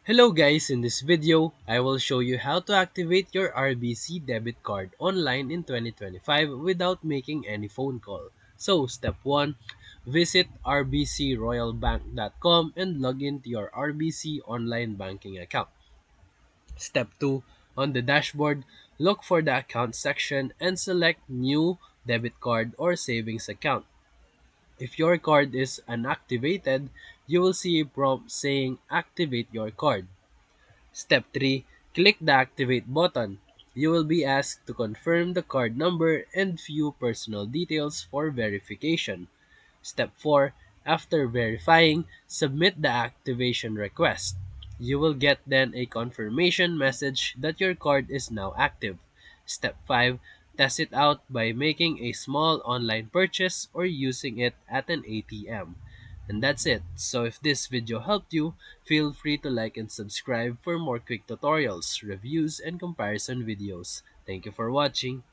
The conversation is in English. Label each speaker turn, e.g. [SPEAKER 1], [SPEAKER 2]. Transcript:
[SPEAKER 1] Hello guys, in this video, I will show you how to activate your RBC debit card online in 2025 without making any phone call. So, step 1, visit rbcroyalbank.com and log into your RBC online banking account. Step 2, on the dashboard, look for the account section and select new debit card or savings account. If your card is unactivated, you will see a prompt saying activate your card. Step 3. Click the Activate button. You will be asked to confirm the card number and few personal details for verification. Step 4. After verifying, submit the activation request. You will get then a confirmation message that your card is now active. Step 5. Test it out by making a small online purchase or using it at an ATM. And that's it. So if this video helped you, feel free to like and subscribe for more quick tutorials, reviews, and comparison videos. Thank you for watching.